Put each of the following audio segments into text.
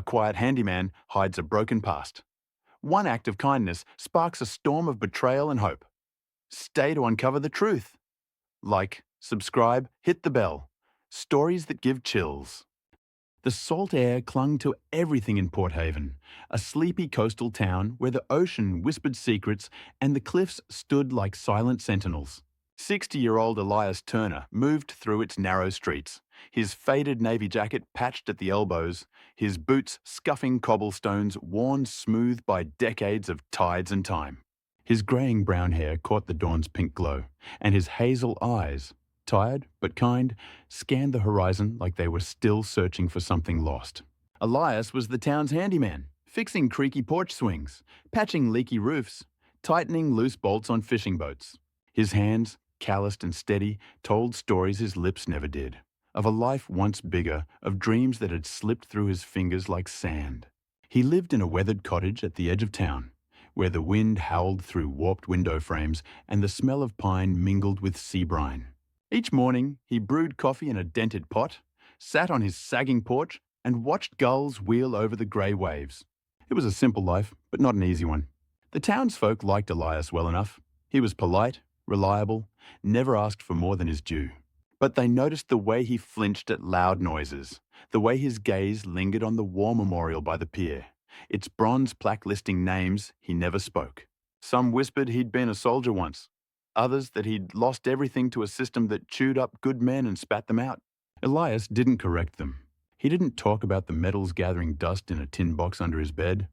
quiet handyman hides a broken past. One act of kindness sparks a storm of betrayal and hope. Stay to uncover the truth. Like, subscribe, hit the bell. Stories that give chills. The salt air clung to everything in Port Haven, a sleepy coastal town where the ocean whispered secrets and the cliffs stood like silent sentinels. 60-year-old Elias Turner moved through its narrow streets, his faded navy jacket patched at the elbows, his boots scuffing cobblestones worn smooth by decades of tides and time. His greying brown hair caught the dawn's pink glow, and his hazel eyes, tired but kind, scanned the horizon like they were still searching for something lost. Elias was the town's handyman, fixing creaky porch swings, patching leaky roofs, tightening loose bolts on fishing boats. His hands, calloused and steady, told stories his lips never did, of a life once bigger, of dreams that had slipped through his fingers like sand. He lived in a weathered cottage at the edge of town, where the wind howled through warped window frames and the smell of pine mingled with sea brine. Each morning, he brewed coffee in a dented pot, sat on his sagging porch, and watched gulls wheel over the grey waves. It was a simple life, but not an easy one. The townsfolk liked Elias well enough. He was polite, reliable, never asked for more than his due. But they noticed the way he flinched at loud noises, the way his gaze lingered on the war memorial by the pier, its bronze plaque listing names he never spoke. Some whispered he'd been a soldier once, others that he'd lost everything to a system that chewed up good men and spat them out. Elias didn't correct them. He didn't talk about the medals gathering dust in a tin box under his bed,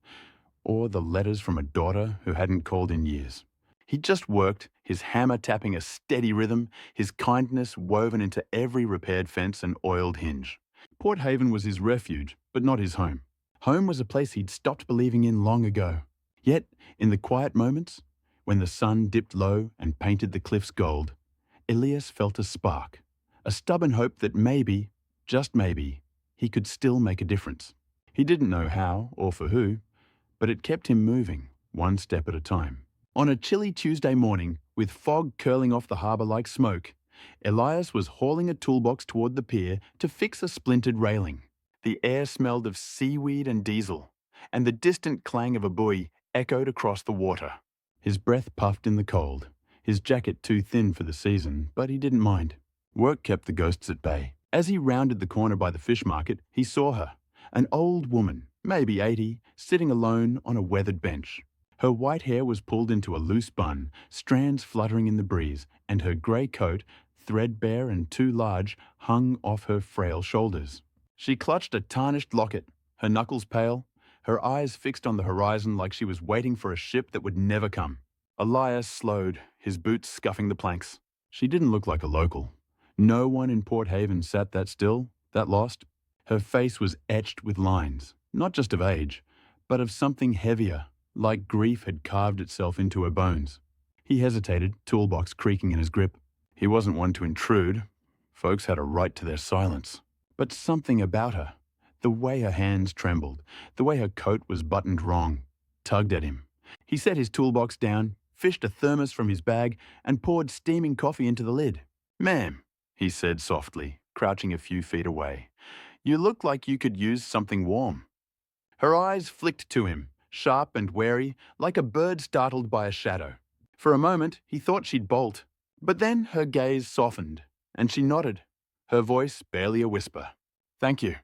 or the letters from a daughter who hadn't called in years. He just worked, his hammer tapping a steady rhythm, his kindness woven into every repaired fence and oiled hinge. Port Haven was his refuge, but not his home. Home was a place he'd stopped believing in long ago. Yet, in the quiet moments, when the sun dipped low and painted the cliffs gold, Elias felt a spark, a stubborn hope that maybe, just maybe, he could still make a difference. He didn't know how or for who, but it kept him moving, one step at a time. On a chilly Tuesday morning, with fog curling off the harbour like smoke, Elias was hauling a toolbox toward the pier to fix a splintered railing. The air smelled of seaweed and diesel, and the distant clang of a buoy echoed across the water. His breath puffed in the cold, his jacket too thin for the season, but he didn't mind. Work kept the ghosts at bay. As he rounded the corner by the fish market, he saw her, an old woman, maybe 80, sitting alone on a weathered bench. Her white hair was pulled into a loose bun, strands fluttering in the breeze, and her grey coat, threadbare and too large, hung off her frail shoulders. She clutched a tarnished locket, her knuckles pale, her eyes fixed on the horizon like she was waiting for a ship that would never come. Elias slowed, his boots scuffing the planks. She didn't look like a local. No one in Port Haven sat that still, that lost. Her face was etched with lines, not just of age, but of something heavier, like grief had carved itself into her bones. He hesitated, toolbox creaking in his grip. He wasn't one to intrude. Folks had a right to their silence. But something about her, the way her hands trembled, the way her coat was buttoned wrong, tugged at him. He set his toolbox down, fished a thermos from his bag, and poured steaming coffee into the lid. "Ma'am," he said softly, crouching a few feet away, "you look like you could use something warm." Her eyes flicked to him, sharp and wary, like a bird startled by a shadow. For a moment, he thought she'd bolt, but then her gaze softened, and she nodded, her voice barely a whisper. "Thank you."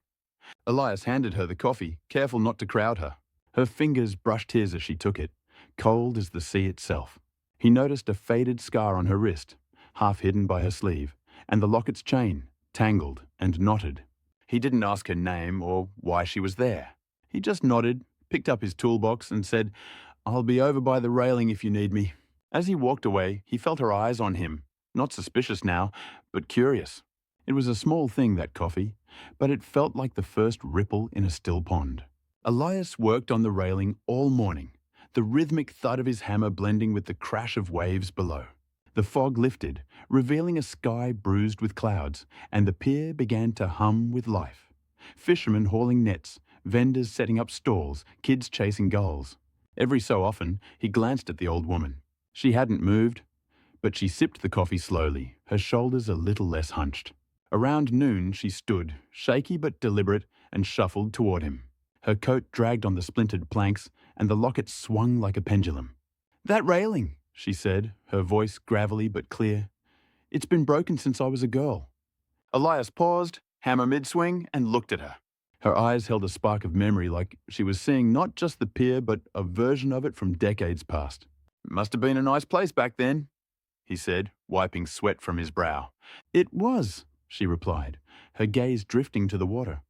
Elias handed her the coffee, careful not to crowd her. Her fingers brushed his as she took it, cold as the sea itself. He noticed a faded scar on her wrist, half hidden by her sleeve, and the locket's chain, tangled and knotted. He didn't ask her name or why she was there. He just nodded, picked up his toolbox and said, "I'll be over by the railing if you need me." As he walked away, he felt her eyes on him, not suspicious now, but curious. It was a small thing, that coffee, but it felt like the first ripple in a still pond. Elias worked on the railing all morning, the rhythmic thud of his hammer blending with the crash of waves below. The fog lifted, revealing a sky bruised with clouds, and the pier began to hum with life. Fishermen hauling nets, vendors setting up stalls, kids chasing gulls. Every so often, he glanced at the old woman. She hadn't moved, but she sipped the coffee slowly, her shoulders a little less hunched. Around noon, she stood, shaky but deliberate, and shuffled toward him. Her coat dragged on the splintered planks, and the locket swung like a pendulum. "That railing," she said, her voice gravelly but clear. "It's been broken since I was a girl." Elias paused, hammer mid-swing, and looked at her. Her eyes held a spark of memory, like she was seeing not just the pier, but a version of it from decades past. "Must have been a nice place back then," he said, wiping sweat from his brow. "It was," she replied, her gaze drifting to the water.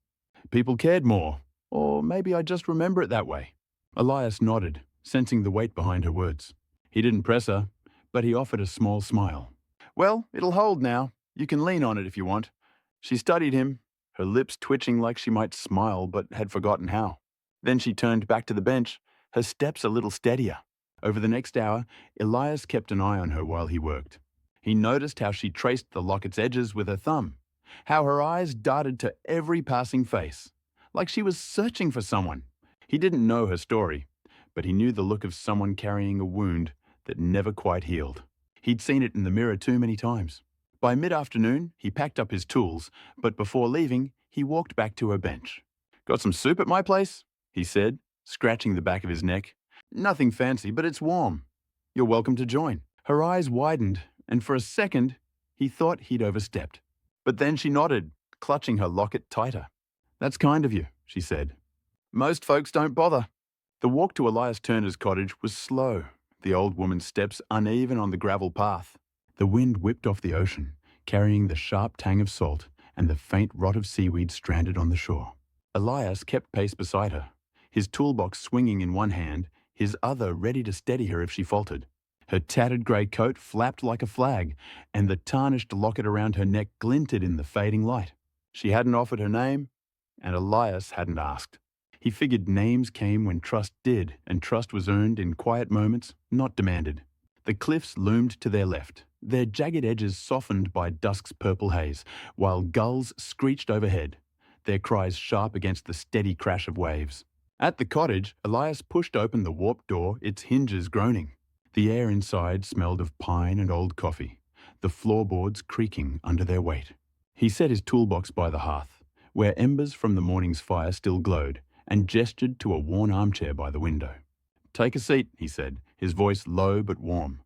"People cared more, or maybe I just remember it that way." Elias nodded, sensing the weight behind her words. He didn't press her, but he offered a small smile. "Well, it'll hold now. You can lean on it if you want." She studied him, her lips twitching like she might smile but had forgotten how. Then she turned back to the bench, her steps a little steadier. Over the next hour, Elias kept an eye on her while he worked. He noticed how she traced the locket's edges with her thumb, how her eyes darted to every passing face, like she was searching for someone. He didn't know her story, but he knew the look of someone carrying a wound that never quite healed. He'd seen it in the mirror too many times. By mid-afternoon, he packed up his tools, but before leaving, he walked back to her bench. "Got some soup at my place?" he said, scratching the back of his neck. "Nothing fancy, but it's warm. You're welcome to join." Her eyes widened, and for a second, he thought he'd overstepped. But then she nodded, clutching her locket tighter. "That's kind of you," she said. "Most folks don't bother." The walk to Elias Turner's cottage was slow, the old woman's steps uneven on the gravel path. The wind whipped off the ocean, carrying the sharp tang of salt and the faint rot of seaweed stranded on the shore. Elias kept pace beside her, his toolbox swinging in one hand, his other ready to steady her if she faltered. Her tattered grey coat flapped like a flag, and the tarnished locket around her neck glinted in the fading light. She hadn't offered her name, and Elias hadn't asked. He figured names came when trust did, and trust was earned in quiet moments, not demanded. The cliffs loomed to their left, their jagged edges softened by dusk's purple haze, while gulls screeched overhead, their cries sharp against the steady crash of waves. At the cottage, Elias pushed open the warped door, its hinges groaning. The air inside smelled of pine and old coffee, the floorboards creaking under their weight. He set his toolbox by the hearth, where embers from the morning's fire still glowed, and gestured to a worn armchair by the window. "Take a seat," he said, his voice low but warm.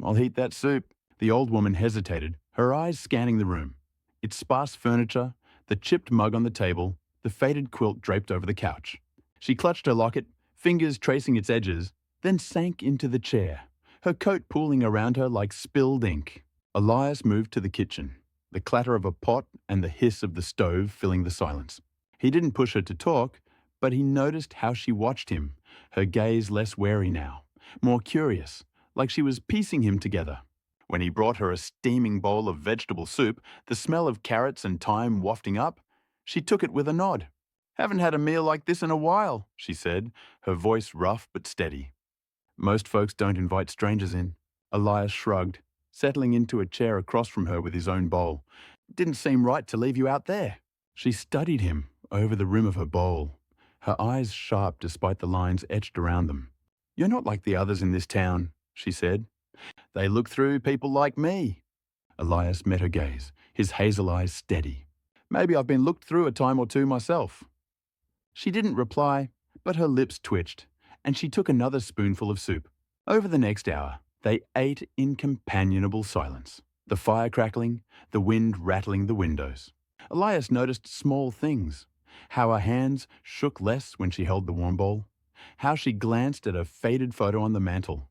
"I'll heat that soup." The old woman hesitated, her eyes scanning the room. Its sparse furniture, the chipped mug on the table, the faded quilt draped over the couch. She clutched her locket, fingers tracing its edges, then sank into the chair, her coat pooling around her like spilled ink. Elias moved to the kitchen, the clatter of a pot and the hiss of the stove filling the silence. He didn't push her to talk, but he noticed how she watched him, her gaze less wary now, more curious, like she was piecing him together. When he brought her a steaming bowl of vegetable soup, the smell of carrots and thyme wafting up, she took it with a nod. "Haven't had a meal like this in a while," she said, her voice rough but steady. "Most folks don't invite strangers in." Elias shrugged, settling into a chair across from her with his own bowl. "Didn't seem right to leave you out there." She studied him over the rim of her bowl, her eyes sharp despite the lines etched around them. "You're not like the others in this town," she said. "They look through people like me." Elias met her gaze, his hazel eyes steady. "Maybe I've been looked through a time or two myself." She didn't reply, but her lips twitched, and she took another spoonful of soup. Over the next hour, they ate in companionable silence, the fire crackling, the wind rattling the windows. Elias noticed small things, how her hands shook less when she held the warm bowl, how she glanced at a faded photo on the mantel,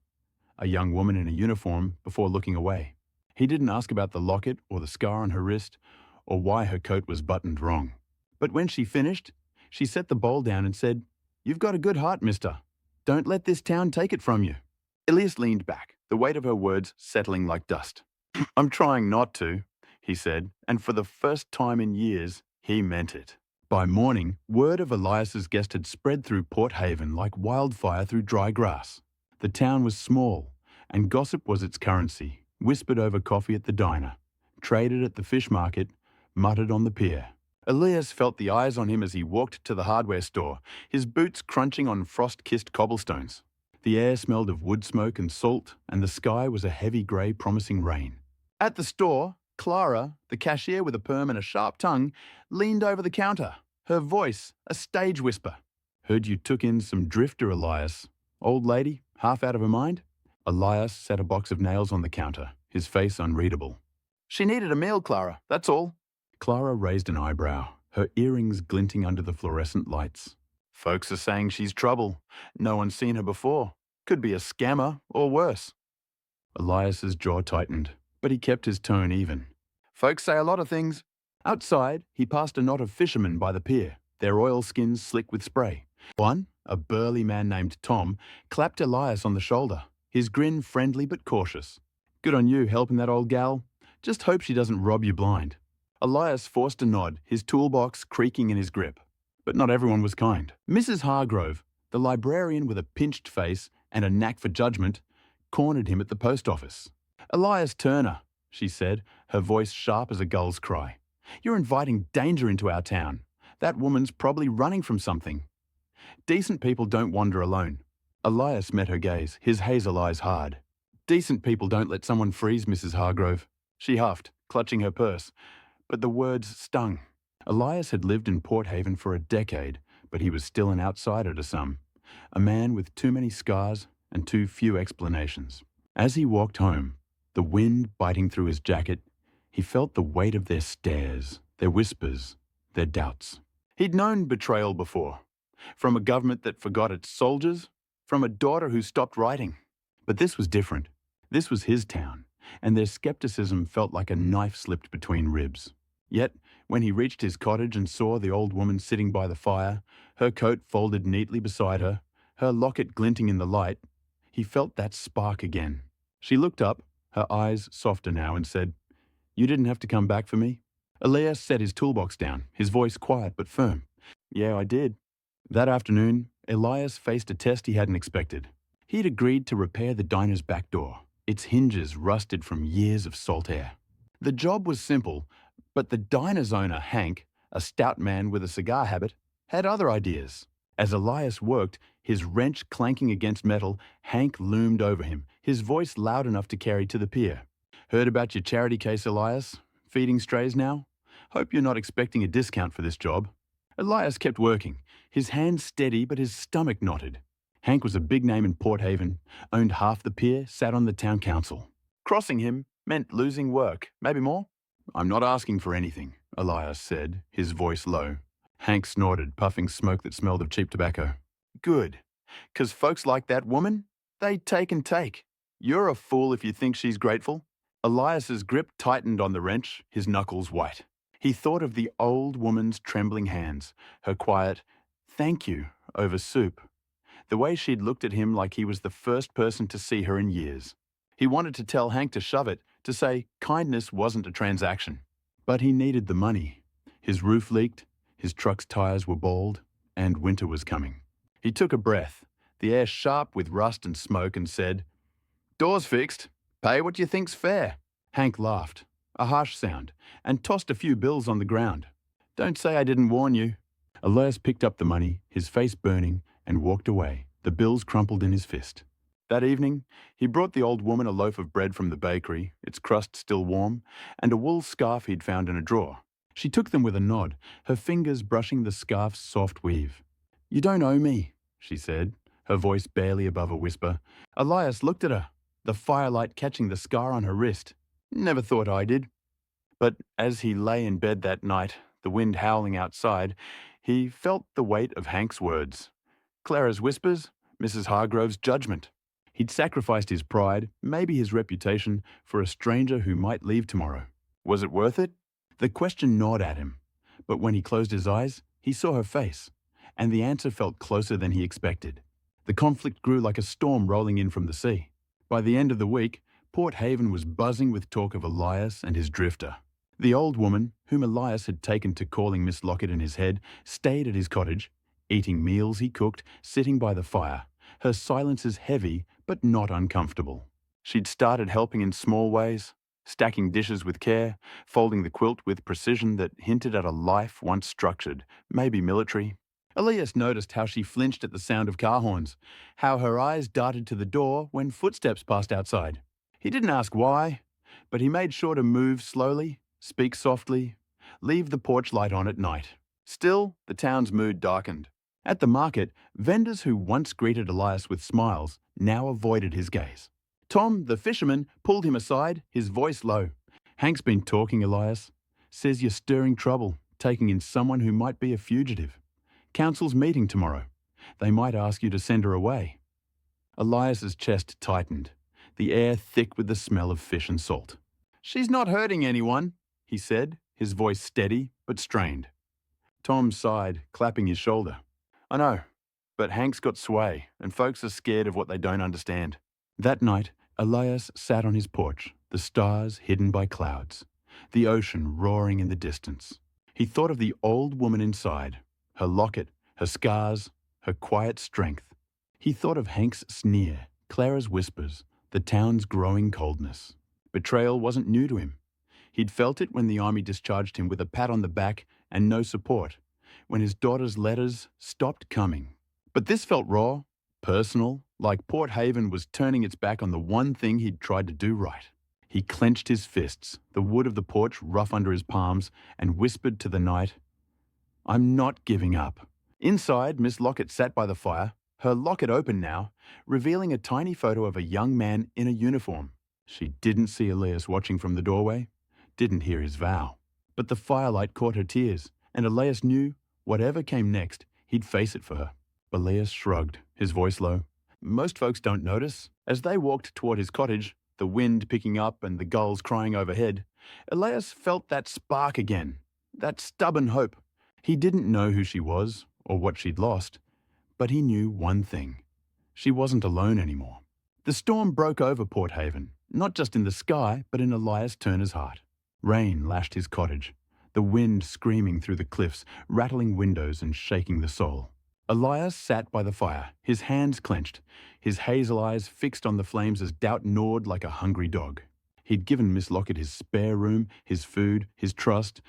a young woman in a uniform, before looking away. He didn't ask about the locket or the scar on her wrist, or why her coat was buttoned wrong. But when she finished, she set the bowl down and said, "You've got a good heart, mister. Don't let this town take it from you." Elias leaned back, the weight of her words settling like dust. "I'm trying not to," he said, and for the first time in years, he meant it. By morning, word of Elias's guest had spread through Port Haven like wildfire through dry grass. The town was small, and gossip was its currency, whispered over coffee at the diner, traded at the fish market, muttered on the pier. Elias felt the eyes on him as he walked to the hardware store, his boots crunching on frost-kissed cobblestones. The air smelled of wood smoke and salt, and the sky was a heavy grey promising rain. At the store, Clara, the cashier with a perm and a sharp tongue, leaned over the counter, her voice a stage whisper. Heard you took in some drifter, Elias. Old lady, half out of her mind? Elias set a box of nails on the counter, his face unreadable. She needed a meal, Clara, that's all. Clara raised an eyebrow, her earrings glinting under the fluorescent lights. Folks are saying she's trouble. No one's seen her before. Could be a scammer, or worse. Elias's jaw tightened, but he kept his tone even. Folks say a lot of things. Outside, he passed a knot of fishermen by the pier, their oilskins slick with spray. One, a burly man named Tom, clapped Elias on the shoulder, his grin friendly but cautious. Good on you helping that old gal. Just hope she doesn't rob you blind. Elias forced a nod, his toolbox creaking in his grip. But not everyone was kind. Mrs. Hargrove, the librarian with a pinched face and a knack for judgment, cornered him at the post office. Elias Turner, she said, her voice sharp as a gull's cry. You're inviting danger into our town. That woman's probably running from something. Decent people don't wander alone. Elias met her gaze, his hazel eyes hard. Decent people don't let someone freeze, Mrs. Hargrove. She huffed, clutching her purse. But the words stung. Elias had lived in Port Haven for a decade, but he was still an outsider to some. A man with too many scars and too few explanations. As he walked home, the wind biting through his jacket, he felt the weight of their stares, their whispers, their doubts. He'd known betrayal before. From a government that forgot its soldiers, from a daughter who stopped writing. But this was different. This was his town, and their skepticism felt like a knife slipped between ribs. Yet, when he reached his cottage and saw the old woman sitting by the fire, her coat folded neatly beside her, her locket glinting in the light, he felt that spark again. She looked up, her eyes softer now, and said, You didn't have to come back for me? Elias set his toolbox down, his voice quiet but firm. Yeah, I did. That afternoon, Elias faced a test he hadn't expected. He'd agreed to repair the diner's back door, its hinges rusted from years of salt air. The job was simple, but the diner's owner, Hank, a stout man with a cigar habit, had other ideas. As Elias worked, his wrench clanking against metal, Hank loomed over him, his voice loud enough to carry to the pier. Heard about your charity case, Elias? Feeding strays now? Hope you're not expecting a discount for this job. Elias kept working, his hands steady but his stomach knotted. Hank was a big name in Port Haven, owned half the pier, sat on the town council. Crossing him meant losing work, maybe more. I'm not asking for anything, Elias said, his voice low. Hank snorted, puffing smoke that smelled of cheap tobacco. Good, 'cause folks like that woman, they take and take. You're a fool if you think she's grateful. Elias's grip tightened on the wrench, his knuckles white. He thought of the old woman's trembling hands, her quiet, thank you, over soup. The way she'd looked at him like he was the first person to see her in years. He wanted to tell Hank to shove it, to say kindness wasn't a transaction. But he needed the money. His roof leaked, his truck's tires were bald, and winter was coming. He took a breath, the air sharp with rust and smoke, and said, Door's fixed. Pay what you think's fair. Hank laughed, a harsh sound, and tossed a few bills on the ground. Don't say I didn't warn you. Elias picked up the money, his face burning, and walked away, the bills crumpled in his fist. That evening, he brought the old woman a loaf of bread from the bakery, its crust still warm, and a wool scarf he'd found in a drawer. She took them with a nod, her fingers brushing the scarf's soft weave. You don't owe me, she said, her voice barely above a whisper. Elias looked at her, the firelight catching the scar on her wrist. Never thought I did. But as he lay in bed that night, the wind howling outside, he felt the weight of Hank's words. Clara's whispers, Mrs. Hargrove's judgment. He'd sacrificed his pride, maybe his reputation, for a stranger who might leave tomorrow. Was it worth it? The question gnawed at him. But when he closed his eyes, he saw her face, and the answer felt closer than he expected. The conflict grew like a storm rolling in from the sea. By the end of the week, Port Haven was buzzing with talk of Elias and his drifter. The old woman, whom Elias had taken to calling Miss Locket in his head, stayed at his cottage, eating meals he cooked, sitting by the fire, her silences heavy but not uncomfortable. She'd started helping in small ways, stacking dishes with care, folding the quilt with precision that hinted at a life once structured, maybe military. Elias noticed how she flinched at the sound of car horns, how her eyes darted to the door when footsteps passed outside. He didn't ask why, but he made sure to move slowly, speak softly, leave the porch light on at night. Still, the town's mood darkened. At the market, vendors who once greeted Elias with smiles now avoided his gaze. Tom, the fisherman, pulled him aside, his voice low. "Hank's been talking, Elias. Says you're stirring trouble, taking in someone who might be a fugitive. Council's meeting tomorrow. They might ask you to send her away." Elias's chest tightened, the air thick with the smell of fish and salt. "She's not hurting anyone," he said, his voice steady but strained. Tom sighed, clapping his shoulder. "I know, but Hank's got sway, and folks are scared of what they don't understand." That night, Elias sat on his porch, the stars hidden by clouds, the ocean roaring in the distance. He thought of the old woman inside, her locket, her scars, her quiet strength. He thought of Hank's sneer, Clara's whispers, the town's growing coldness. Betrayal wasn't new to him. He'd felt it when the army discharged him with a pat on the back and no support, when his daughter's letters stopped coming. But this felt raw, personal, like Port Haven was turning its back on the one thing he'd tried to do right. He clenched his fists, the wood of the porch rough under his palms, and whispered to the night, "I'm not giving up." Inside, Miss Locket sat by the fire, her locket open now, revealing a tiny photo of a young man in a uniform. She didn't see Elias watching from the doorway, didn't hear his vow. But the firelight caught her tears, and Elias knew, whatever came next, he'd face it for her. Elias shrugged, his voice low. Most folks don't notice. As they walked toward his cottage, the wind picking up and the gulls crying overhead, Elias felt that spark again, that stubborn hope. He didn't know who she was or what she'd lost, but he knew one thing. She wasn't alone anymore. The storm broke over Port Haven, not just in the sky, but in Elias Turner's heart. Rain lashed his cottage, the wind screaming through the cliffs, rattling windows and shaking the soul. Elias sat by the fire, his hands clenched, his hazel eyes fixed on the flames as doubt gnawed like a hungry dog. He'd given Miss Locket his spare room, his food, his trust,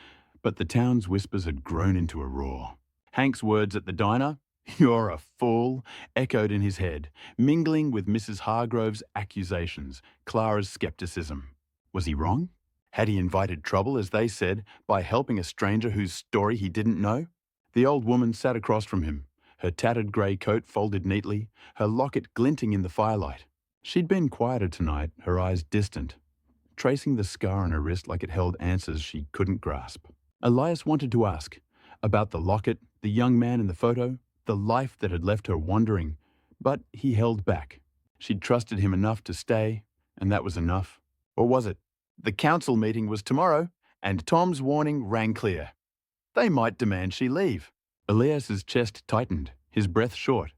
but the town's whispers had grown into a roar. Hank's words at the diner, "You're a fool," echoed in his head, mingling with Mrs. Hargrove's accusations, Clara's skepticism. Was he wrong? Had he invited trouble, as they said, by helping a stranger whose story he didn't know? The old woman sat across from him, her tattered grey coat folded neatly, her locket glinting in the firelight. She'd been quieter tonight, her eyes distant, tracing the scar on her wrist like it held answers she couldn't grasp. Elias wanted to ask about the locket, the young man in the photo, the life that had left her wandering, but he held back. She'd trusted him enough to stay, and that was enough. Or was it? The council meeting was tomorrow, and Tom's warning rang clear. They might demand she leave. Elias's chest tightened, his breath short,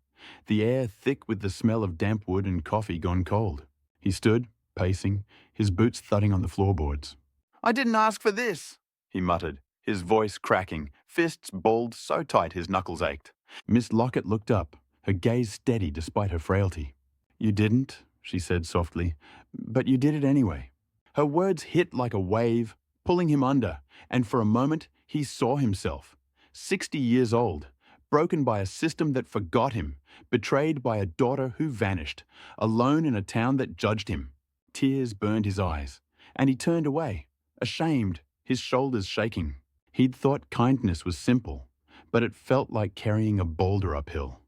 the air thick with the smell of damp wood and coffee gone cold. He stood, pacing, his boots thudding on the floorboards. "I didn't ask for this," he muttered, his voice cracking, fists balled so tight his knuckles ached. Miss Locket looked up, her gaze steady despite her frailty. "You didn't," she said softly, "but you did it anyway." Her words hit like a wave, pulling him under, and for a moment he saw himself, 60 years old, broken by a system that forgot him, betrayed by a daughter who vanished, alone in a town that judged him. Tears burned his eyes, and he turned away, ashamed, his shoulders shaking. He'd thought kindness was simple, but it felt like carrying a boulder uphill.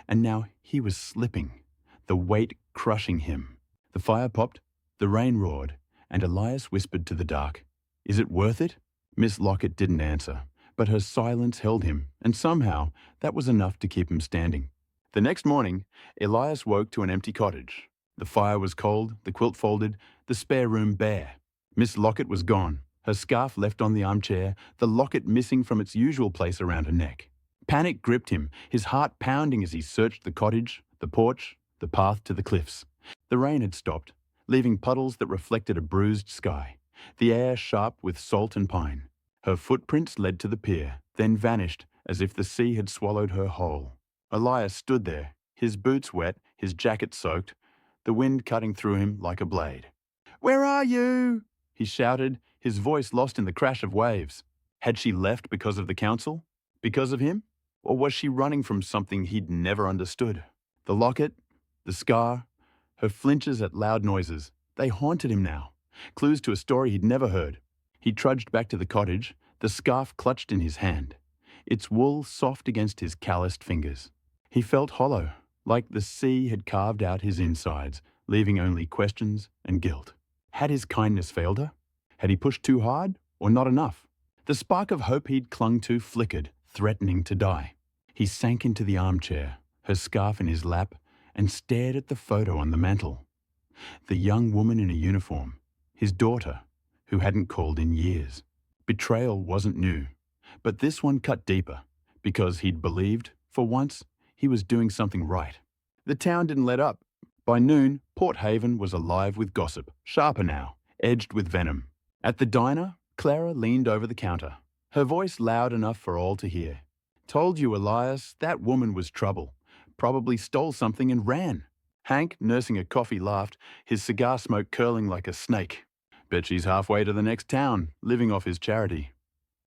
And now he was slipping, the weight crushing him. The fire popped, the rain roared, and Elias whispered to the dark, "Is it worth it?" Miss Locket didn't answer, but her silence held him, and somehow that was enough to keep him standing. The next morning, Elias woke to an empty cottage. The fire was cold, the quilt folded, the spare room bare. Miss Locket was gone, her scarf left on the armchair, the locket missing from its usual place around her neck. Panic gripped him, his heart pounding as he searched the cottage, the porch, the path to the cliffs. The rain had stopped, leaving puddles that reflected a bruised sky, the air sharp with salt and pine. Her footprints led to the pier, then vanished as if the sea had swallowed her whole. Elias stood there, his boots wet, his jacket soaked, the wind cutting through him like a blade. "Where are you?" he shouted, his voice lost in the crash of waves. Had she left because of the council? Because of him? Or was she running from something he'd never understood? The locket, the scar, her flinches at loud noises, they haunted him now, clues to a story he'd never heard. He trudged back to the cottage, the scarf clutched in his hand. its wool soft against his calloused fingers. He felt hollow, like the sea had carved out his insides, leaving only questions and guilt. Had his kindness failed her? Had he pushed too hard, or not enough? The spark of hope he'd clung to flickered, threatening to die. He sank into the armchair, her scarf in his lap, and stared at the photo on the mantel. The young woman in a uniform, his daughter, who hadn't called in years. Betrayal wasn't new, but this one cut deeper, because he'd believed, for once, he was doing something right. The town didn't let up. By noon, Port Haven was alive with gossip, sharper now, edged with venom. At the diner, Clara leaned over the counter, her voice loud enough for all to hear. "Told you, Elias, that woman was trouble. Probably stole something and ran." Hank, nursing a coffee, laughed, his cigar smoke curling like a snake. "Bet she's halfway to the next town, living off his charity."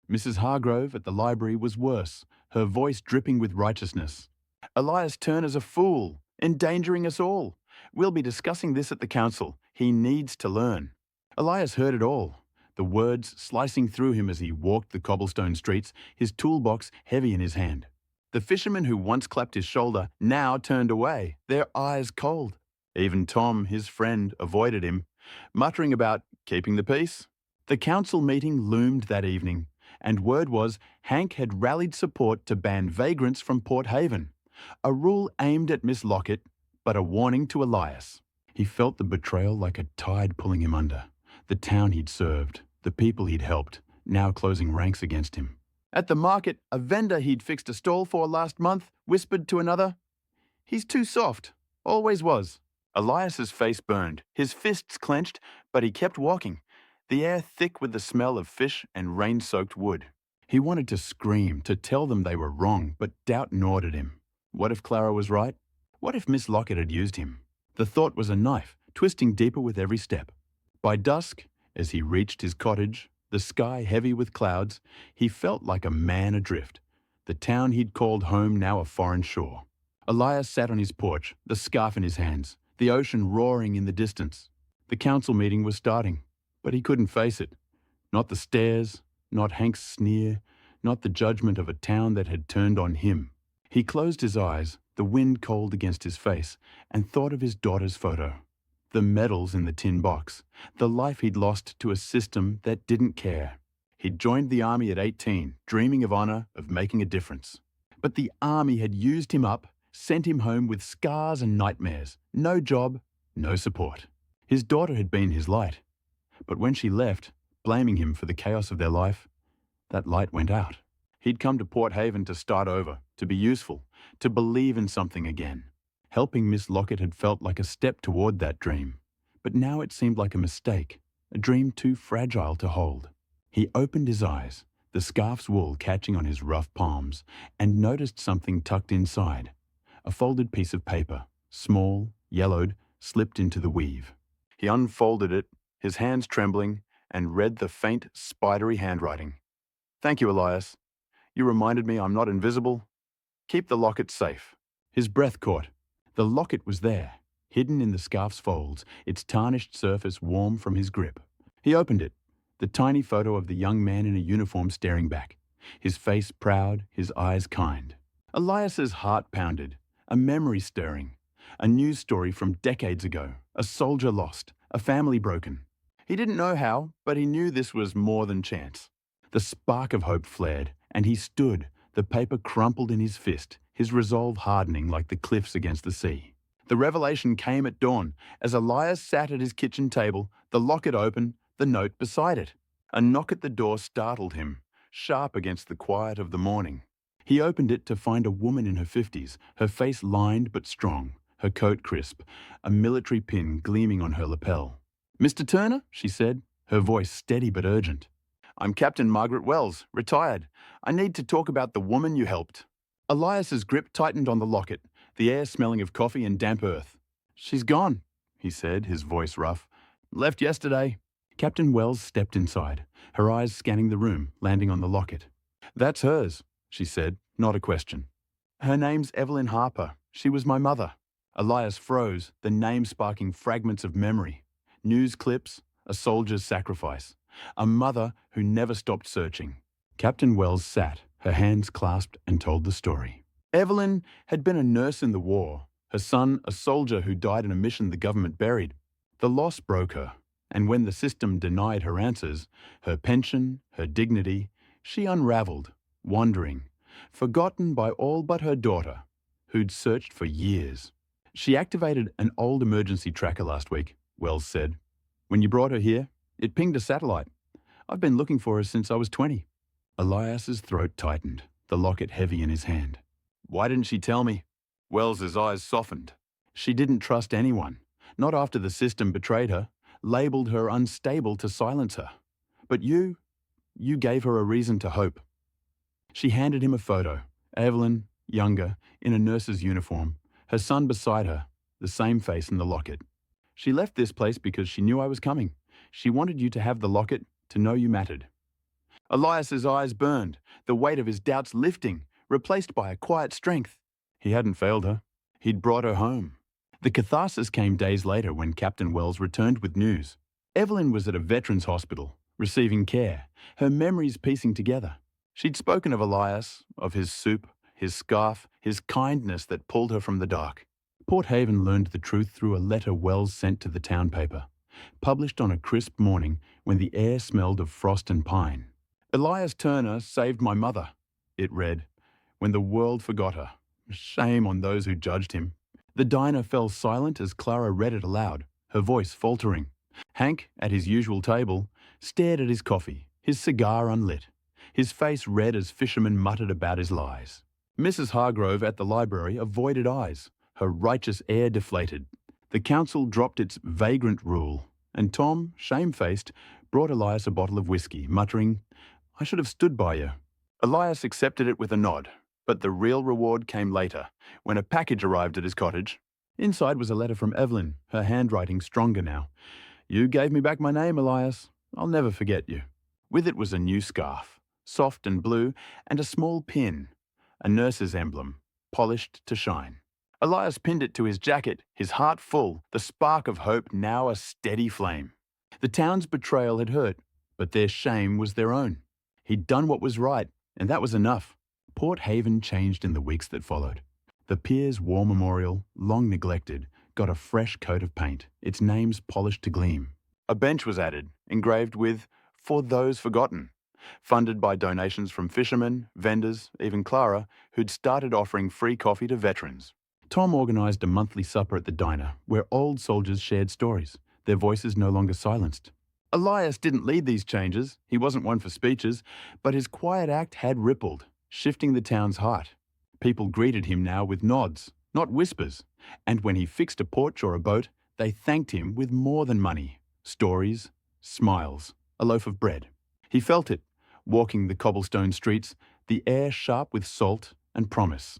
Mrs. Hargrove at the library was worse, her voice dripping with righteousness. "Elias Turner's a fool, endangering us all. We'll be discussing this at the council. He needs to learn." Elias heard it all, the words slicing through him as he walked the cobblestone streets, his toolbox heavy in his hand. The fishermen who once clapped his shoulder now turned away, their eyes cold. Even Tom, his friend, avoided him, muttering about keeping the peace. The council meeting loomed that evening, and word was Hank had rallied support to ban vagrants from Port Haven, a rule aimed at Miss Locket, but a warning to Elias. He felt the betrayal like a tide pulling him under. The town he'd served, the people he'd helped, now closing ranks against him. At the market, a vendor he'd fixed a stall for last month whispered to another, "He's too soft. Always was." Elias's face burned, his fists clenched, but he kept walking, the air thick with the smell of fish and rain-soaked wood. He wanted to scream, to tell them they were wrong, but doubt gnawed at him. What if Clara was right? What if Miss Locket had used him? The thought was a knife, twisting deeper with every step. By dusk, as he reached his cottage, the sky heavy with clouds, he felt like a man adrift. The town he'd called home now a foreign shore. Elias sat on his porch, the scarf in his hands, the ocean roaring in the distance. The council meeting was starting, but he couldn't face it. Not the stares, not Hank's sneer, not the judgment of a town that had turned on him. He closed his eyes, the wind cold against his face, and thought of his daughter's photo. The medals in the tin box, the life he'd lost to a system that didn't care. He'd joined the army at 18, dreaming of honor, of making a difference. But the army had used him up, sent him home with scars and nightmares, no job, no support. His daughter had been his light. But when she left, blaming him for the chaos of their life, that light went out. He'd come to Port Haven to start over, to be useful, to believe in something again. Helping Miss Locket had felt like a step toward that dream, but now it seemed like a mistake, a dream too fragile to hold. He opened his eyes, the scarf's wool catching on his rough palms, and noticed something tucked inside. A folded piece of paper, small, yellowed, slipped into the weave. He unfolded it, his hands trembling, and read the faint, spidery handwriting. "Thank you, Elias. You reminded me I'm not invisible. Keep the locket safe." His breath caught. The locket was there, hidden in the scarf's folds, its tarnished surface warm from his grip. He opened it, the tiny photo of the young man in a uniform staring back, his face proud, his eyes kind. Elias's heart pounded, a memory stirring, a news story from decades ago, a soldier lost, a family broken. He didn't know how, but he knew this was more than chance. The spark of hope flared, and he stood, the paper crumpled in his fist, his resolve hardening like the cliffs against the sea. The revelation came at dawn, as Elias sat at his kitchen table, the locket open, the note beside it. A knock at the door startled him, sharp against the quiet of the morning. He opened it to find a woman in her 50s, her face lined but strong, her coat crisp, a military pin gleaming on her lapel. "Mr. Turner," she said, her voice steady but urgent. "I'm Captain Margaret Wells, retired. I need to talk about the woman you helped." Elias's grip tightened on the locket, the air smelling of coffee and damp earth. "She's gone," he said, his voice rough. "Left yesterday." Captain Wells stepped inside, her eyes scanning the room, landing on the locket. "That's hers," she said, not a question. "Her name's Evelyn Harper. She was my mother." Elias froze, the name sparking fragments of memory. News clips, a soldier's sacrifice, a mother who never stopped searching. Captain Wells sat, her hands clasped, and told the story. Evelyn had been a nurse in the war, her son a soldier who died in a mission the government buried. The loss broke her, and when the system denied her answers, her pension, her dignity, she unraveled, wandering, forgotten by all but her daughter, who'd searched for years. She activated an old emergency tracker last week, Wells said. When you brought her here, it pinged a satellite. I've been looking for her since I was 20. Elias's throat tightened, the locket heavy in his hand. Why didn't she tell me? Wells's eyes softened. She didn't trust anyone, not after the system betrayed her, labelled her unstable to silence her. But you gave her a reason to hope. She handed him a photo. Evelyn, younger, in a nurse's uniform, her son beside her, the same face in the locket. She left this place because she knew I was coming. She wanted you to have the locket, to know you mattered. Elias's eyes burned, the weight of his doubts lifting, replaced by a quiet strength. He hadn't failed her. He'd brought her home. The catharsis came days later when Captain Wells returned with news. Evelyn was at a veterans hospital, receiving care, her memories piecing together. She'd spoken of Elias, of his soup, his scarf, his kindness that pulled her from the dark. Port Haven learned the truth through a letter Wells sent to the town paper, published on a crisp morning when the air smelled of frost and pine. Elias Turner saved my mother, it read, when the world forgot her. Shame on those who judged him. The diner fell silent as Clara read it aloud, her voice faltering. Hank, at his usual table, stared at his coffee, his cigar unlit, his face red as fishermen muttered about his lies. Mrs. Hargrove at the library avoided eyes, her righteous air deflated. The council dropped its vagrant rule, and Tom, shamefaced, brought Elias a bottle of whiskey, muttering, I should have stood by you. Elias accepted it with a nod, but the real reward came later, when a package arrived at his cottage. Inside was a letter from Evelyn, her handwriting stronger now. You gave me back my name, Elias. I'll never forget you. With it was a new scarf, soft and blue, and a small pin, a nurse's emblem, polished to shine. Elias pinned it to his jacket, his heart full, the spark of hope now a steady flame. The town's betrayal had hurt, but their shame was their own. He'd done what was right, and that was enough. Port Haven changed in the weeks that followed. The Pier's War Memorial, long neglected, got a fresh coat of paint, its names polished to gleam. A bench was added, engraved with, For Those Forgotten, funded by donations from fishermen, vendors, even Clara, who'd started offering free coffee to veterans. Tom organised a monthly supper at the diner, where old soldiers shared stories, their voices no longer silenced. Elias didn't lead these changes, he wasn't one for speeches, but his quiet act had rippled, shifting the town's heart. People greeted him now with nods, not whispers, and when he fixed a porch or a boat, they thanked him with more than money. Stories, smiles, a loaf of bread. He felt it, walking the cobblestone streets, the air sharp with salt and promise.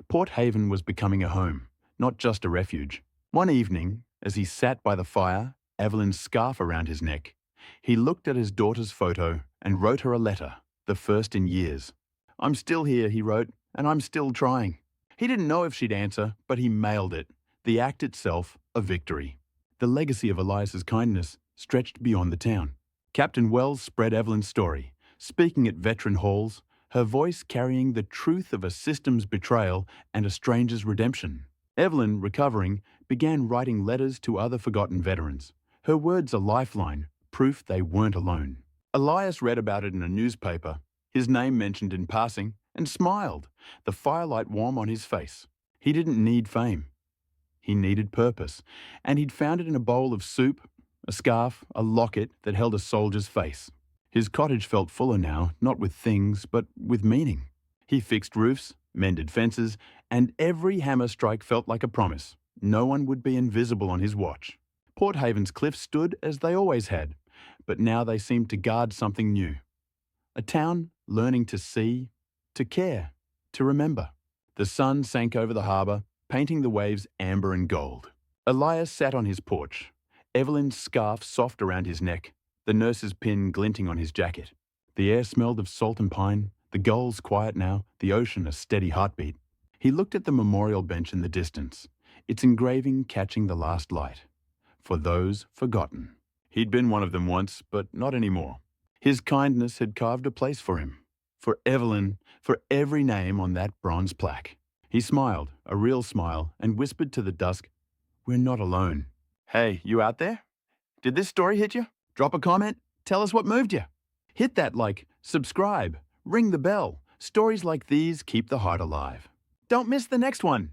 Port Haven was becoming a home, not just a refuge. One evening, as he sat by the fire, Evelyn's scarf around his neck, he looked at his daughter's photo and wrote her a letter, the first in years. I'm still here, he wrote, and I'm still trying. He didn't know if she'd answer, but he mailed it, the act itself a victory. The legacy of Elias's kindness stretched beyond the town. Captain Wells spread Evelyn's story, speaking at veteran halls, her voice carrying the truth of a system's betrayal and a stranger's redemption. Evelyn, recovering, began writing letters to other forgotten veterans, her words a lifeline, proof they weren't alone. Elias read about it in a newspaper, his name mentioned in passing, and smiled, the firelight warm on his face. He didn't need fame. He needed purpose, and he'd found it in a bowl of soup, a scarf, a locket that held a soldier's face. His cottage felt fuller now, not with things, but with meaning. He fixed roofs, mended fences, and every hammer strike felt like a promise. No one would be invisible on his watch. Port Haven's cliffs stood as they always had, but now they seemed to guard something new. A town learning to see, to care, to remember. The sun sank over the harbour, painting the waves amber and gold. Elias sat on his porch, Evelyn's scarf soft around his neck, the nurse's pin glinting on his jacket. The air smelled of salt and pine, the gulls quiet now, the ocean a steady heartbeat. He looked at the memorial bench in the distance, its engraving catching the last light. For those forgotten. He'd been one of them once, but not anymore. His kindness had carved a place for him. For Evelyn, for every name on that bronze plaque. He smiled, a real smile, and whispered to the dusk, "We're not alone." Hey, you out there? Did this story hit you? Drop a comment. Tell us what moved you. Hit that like, subscribe, ring the bell. Stories like these keep the heart alive. Don't miss the next one.